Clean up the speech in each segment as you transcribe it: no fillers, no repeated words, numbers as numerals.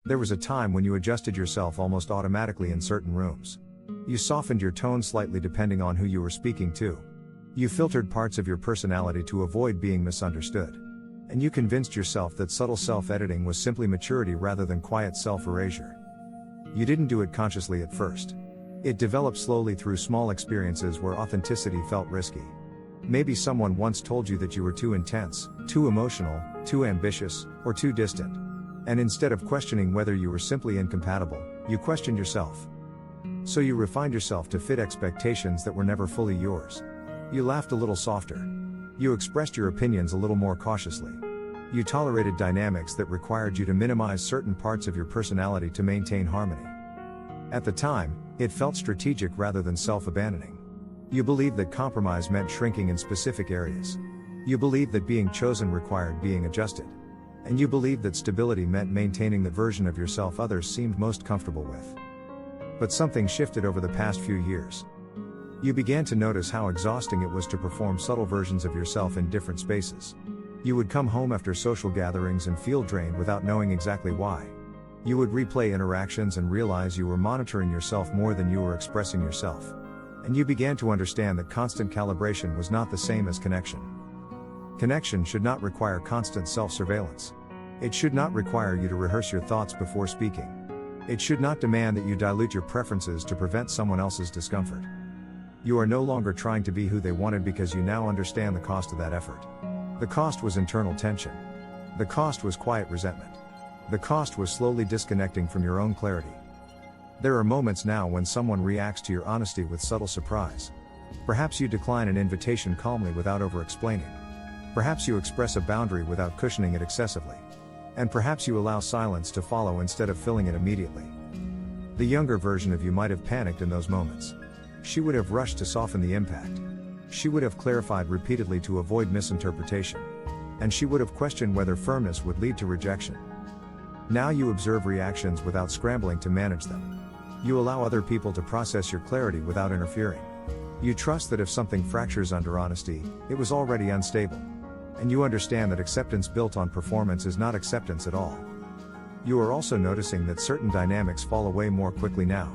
There was a time when you adjusted yourself almost automatically in certain rooms. You softened your tone slightly depending on who you were speaking to. You filtered parts of your personality to avoid being misunderstood. And you convinced yourself that subtle self-editing was simply maturity rather than quiet self-erasure. You didn't do it consciously at first. It developed slowly through small experiences where authenticity felt risky. Maybe someone once told you that you were too intense, too emotional, too ambitious, or too distant. And instead of questioning whether you were simply incompatible, you questioned yourself. So you refined yourself to fit expectations that were never fully yours. You laughed a little softer. You expressed your opinions a little more cautiously. You tolerated dynamics that required you to minimize certain parts of your personality to maintain harmony. At the time, it felt strategic rather than self-abandoning. You believed that compromise meant shrinking in specific areas. You believed that being chosen required being adjusted. And you believed that stability meant maintaining the version of yourself others seemed most comfortable with. But something shifted over the past few years. You began to notice how exhausting it was to perform subtle versions of yourself in different spaces. You would come home after social gatherings and feel drained without knowing exactly why. You would replay interactions and realize you were monitoring yourself more than you were expressing yourself. And you began to understand that constant calibration was not the same as connection. Connection should not require constant self-surveillance. It should not require you to rehearse your thoughts before speaking. It should not demand that you dilute your preferences to prevent someone else's discomfort. You are no longer trying to be who they wanted because you now understand the cost of that effort. The cost was internal tension. The cost was quiet resentment. The cost was slowly disconnecting from your own clarity. There are moments now when someone reacts to your honesty with subtle surprise. Perhaps you decline an invitation calmly without over-explaining. Perhaps you express a boundary without cushioning it excessively. And perhaps you allow silence to follow instead of filling it immediately. The younger version of you might have panicked in those moments. She would have rushed to soften the impact. She would have clarified repeatedly to avoid misinterpretation. And she would have questioned whether firmness would lead to rejection. Now you observe reactions without scrambling to manage them. You allow other people to process your clarity without interfering. You trust that if something fractures under honesty, it was already unstable. And you understand that acceptance built on performance is not acceptance at all. You are also noticing that certain dynamics fall away more quickly now.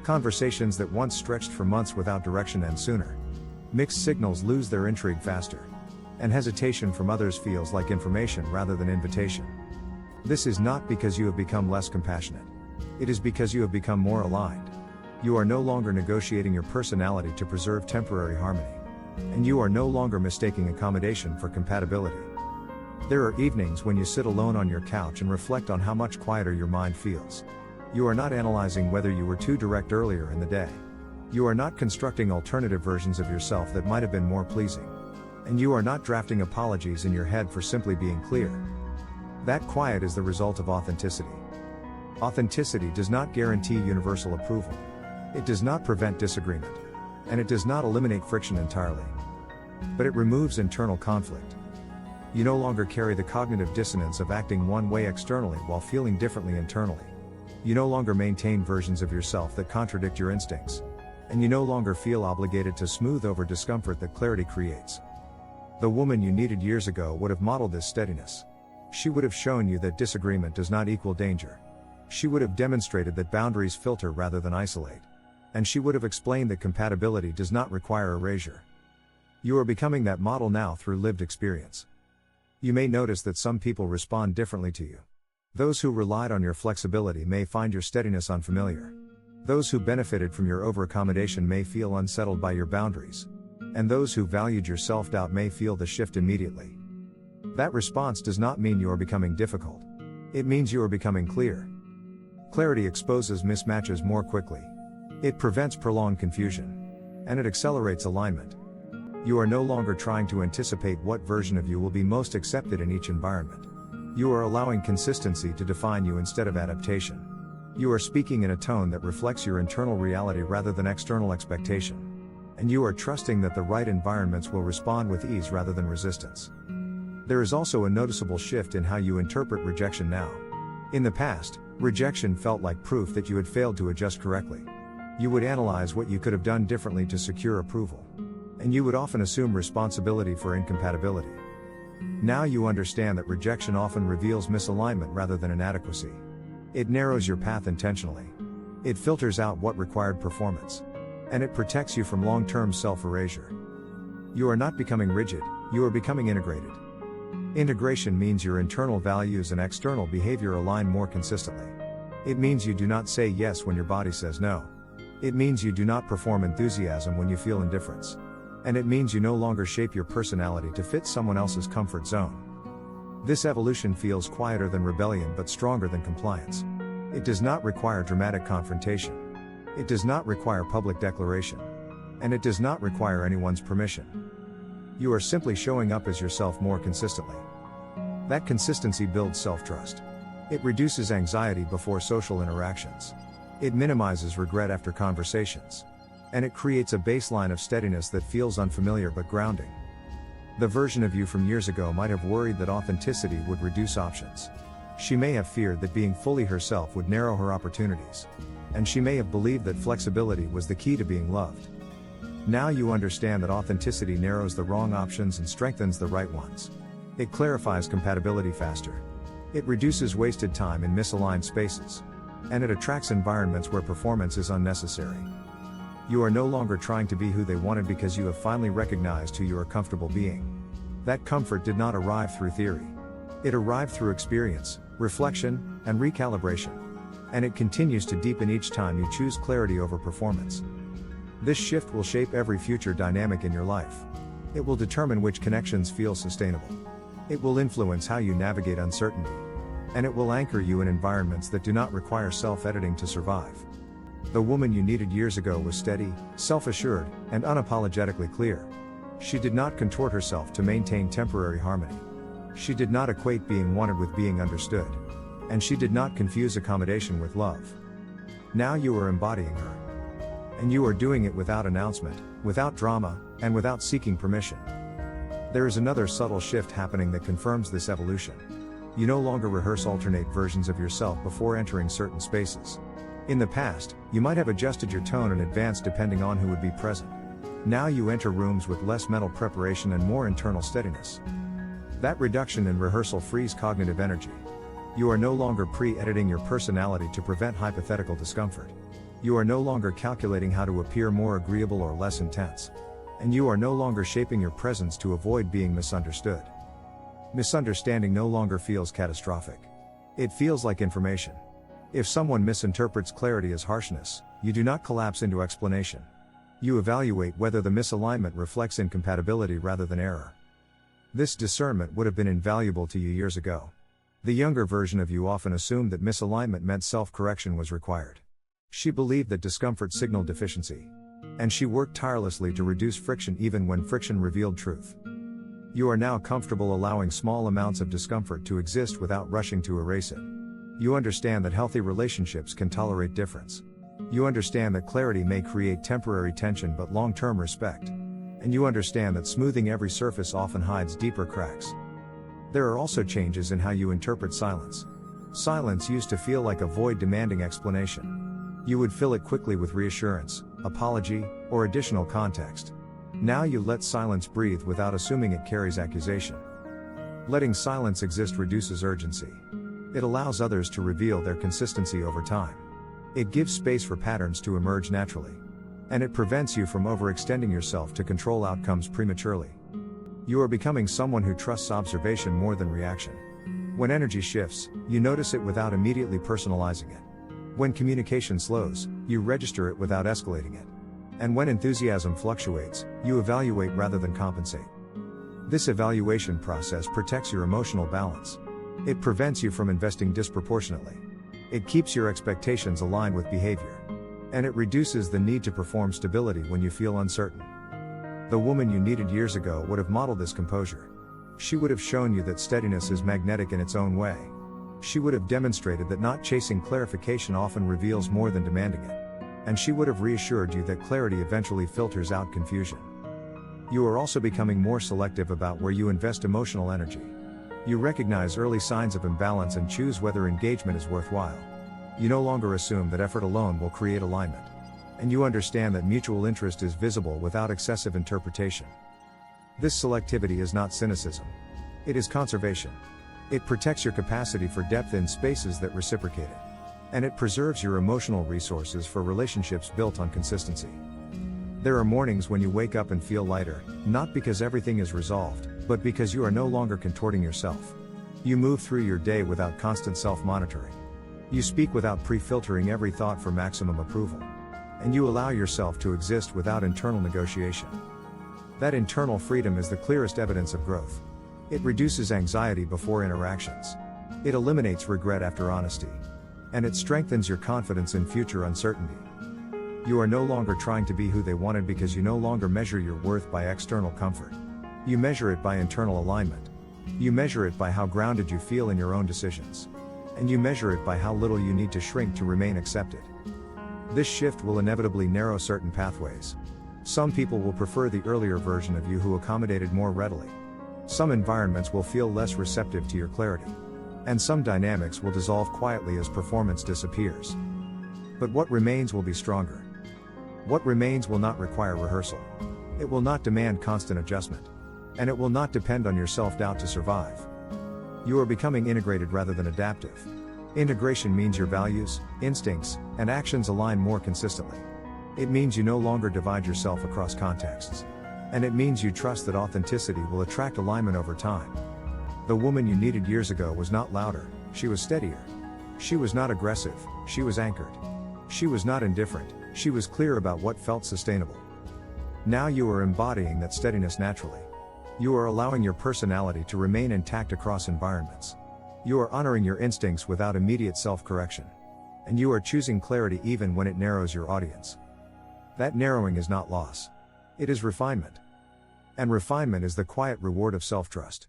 Conversations that once stretched for months without direction end sooner. Mixed signals lose their intrigue faster. And hesitation from others feels like information rather than invitation. This is not because you have become less compassionate. It is because you have become more aligned. You are no longer negotiating your personality to preserve temporary harmony. And you are no longer mistaking accommodation for compatibility. There are evenings when you sit alone on your couch and reflect on how much quieter your mind feels. You are not analyzing whether you were too direct earlier in the day. You are not constructing alternative versions of yourself that might have been more pleasing. And you are not drafting apologies in your head for simply being clear. That quiet is the result of authenticity. Authenticity does not guarantee universal approval. It does not prevent disagreement. And it does not eliminate friction entirely. But it removes internal conflict. You no longer carry the cognitive dissonance of acting one way externally while feeling differently internally. You no longer maintain versions of yourself that contradict your instincts. And you no longer feel obligated to smooth over discomfort that clarity creates. The woman you needed years ago would have modeled this steadiness. She would have shown you that disagreement does not equal danger. She would have demonstrated that boundaries filter rather than isolate. And she would have explained that compatibility does not require erasure. You are becoming that model now through lived experience. You may notice that some people respond differently to you. Those who relied on your flexibility may find your steadiness unfamiliar. Those who benefited from your over-accommodation may feel unsettled by your boundaries. And those who valued your self-doubt may feel the shift immediately. That response does not mean you are becoming difficult. It means you are becoming clear. Clarity exposes mismatches more quickly. It prevents prolonged confusion. And it accelerates alignment. You are no longer trying to anticipate what version of you will be most accepted in each environment. You are allowing consistency to define you instead of adaptation. You are speaking in a tone that reflects your internal reality rather than external expectation. And you are trusting that the right environments will respond with ease rather than resistance. There is also a noticeable shift in how you interpret rejection now. In the past, rejection felt like proof that you had failed to adjust correctly. You would analyze what you could have done differently to secure approval. And you would often assume responsibility for incompatibility. Now you understand that rejection often reveals misalignment rather than inadequacy. It narrows your path intentionally. It filters out what required performance. And it protects you from long-term self-erasure. You are not becoming rigid, you are becoming integrated. Integration means your internal values and external behavior align more consistently. It means you do not say yes when your body says no. It means you do not perform enthusiasm when you feel indifference. And it means you no longer shape your personality to fit someone else's comfort zone. This evolution feels quieter than rebellion but stronger than compliance. It does not require dramatic confrontation. It does not require public declaration. And it does not require anyone's permission. You are simply showing up as yourself more consistently. That consistency builds self-trust. It reduces anxiety before social interactions. It minimizes regret after conversations. And it creates a baseline of steadiness that feels unfamiliar but grounding. The version of you from years ago might have worried that authenticity would reduce options. She may have feared that being fully herself would narrow her opportunities. And she may have believed that flexibility was the key to being loved. Now you understand that authenticity narrows the wrong options and strengthens the right ones. It clarifies compatibility faster. It reduces wasted time in misaligned spaces. And it attracts environments where performance is unnecessary. You are no longer trying to be who they wanted because you have finally recognized who you are comfortable being. That comfort did not arrive through theory. It arrived through experience, reflection, and recalibration. And it continues to deepen each time you choose clarity over performance. This shift will shape every future dynamic in your life. It will determine which connections feel sustainable. It will influence how you navigate uncertainty. And it will anchor you in environments that do not require self-editing to survive. The woman you needed years ago was steady, self-assured, and unapologetically clear. She did not contort herself to maintain temporary harmony. She did not equate being wanted with being understood. And she did not confuse accommodation with love. Now you are embodying her. And you are doing it without announcement, without drama, and without seeking permission. There is another subtle shift happening that confirms this evolution. You no longer rehearse alternate versions of yourself before entering certain spaces. In the past, you might have adjusted your tone in advance depending on who would be present. Now you enter rooms with less mental preparation and more internal steadiness. That reduction in rehearsal frees cognitive energy. You are no longer pre-editing your personality to prevent hypothetical discomfort. You are no longer calculating how to appear more agreeable or less intense. And you are no longer shaping your presence to avoid being misunderstood. Misunderstanding no longer feels catastrophic. It feels like information. If someone misinterprets clarity as harshness, you do not collapse into explanation. You evaluate whether the misalignment reflects incompatibility rather than error. This discernment would have been invaluable to you years ago. The younger version of you often assumed that misalignment meant self-correction was required. She believed that discomfort signaled deficiency. And she worked tirelessly to reduce friction even when friction revealed truth. You are now comfortable allowing small amounts of discomfort to exist without rushing to erase it. You understand that healthy relationships can tolerate difference. You understand that clarity may create temporary tension but long-term respect. And you understand that smoothing every surface often hides deeper cracks. There are also changes in how you interpret silence. Silence used to feel like a void demanding explanation. You would fill it quickly with reassurance, apology, or additional context. Now you let silence breathe without assuming it carries accusation. Letting silence exist reduces urgency. It allows others to reveal their consistency over time. It gives space for patterns to emerge naturally. And it prevents you from overextending yourself to control outcomes prematurely. You are becoming someone who trusts observation more than reaction. When energy shifts, you notice it without immediately personalizing it. When communication slows, you register it without escalating it. And when enthusiasm fluctuates, you evaluate rather than compensate. This evaluation process protects your emotional balance. It prevents you from investing disproportionately. It keeps your expectations aligned with behavior. And it reduces the need to perform stability when you feel uncertain. The woman you needed years ago would have modeled this composure. She would have shown you that steadiness is magnetic in its own way. She would have demonstrated that not chasing clarification often reveals more than demanding it. And she would have reassured you that clarity eventually filters out confusion. You are also becoming more selective about where you invest emotional energy. You recognize early signs of imbalance and choose whether engagement is worthwhile. You no longer assume that effort alone will create alignment. And you understand that mutual interest is visible without excessive interpretation. This selectivity is not cynicism. It is conservation. It protects your capacity for depth in spaces that reciprocate it. And it preserves your emotional resources for relationships built on consistency. There are mornings when you wake up and feel lighter, not because everything is resolved, but because you are no longer contorting yourself. You move through your day without constant self-monitoring. You speak without pre-filtering every thought for maximum approval. And you allow yourself to exist without internal negotiation. That internal freedom is the clearest evidence of growth. It reduces anxiety before interactions. It eliminates regret after honesty. And it strengthens your confidence in future uncertainty. You are no longer trying to be who they wanted because you no longer measure your worth by external comfort. You measure it by internal alignment. You measure it by how grounded you feel in your own decisions. And you measure it by how little you need to shrink to remain accepted. This shift will inevitably narrow certain pathways. Some people will prefer the earlier version of you who accommodated more readily. Some environments will feel less receptive to your clarity. And some dynamics will dissolve quietly as performance disappears. But what remains will be stronger. What remains will not require rehearsal. It will not demand constant adjustment. And it will not depend on your self-doubt to survive. You are becoming integrated rather than adaptive. Integration means your values, instincts, and actions align more consistently. It means you no longer divide yourself across contexts. And it means you trust that authenticity will attract alignment over time. The woman you needed years ago was not louder, she was steadier. She was not aggressive, she was anchored. She was not indifferent, she was clear about what felt sustainable. Now you are embodying that steadiness naturally. You are allowing your personality to remain intact across environments. You are honoring your instincts without immediate self-correction. And you are choosing clarity even when it narrows your audience. That narrowing is not loss. It is refinement. And refinement is the quiet reward of self-trust.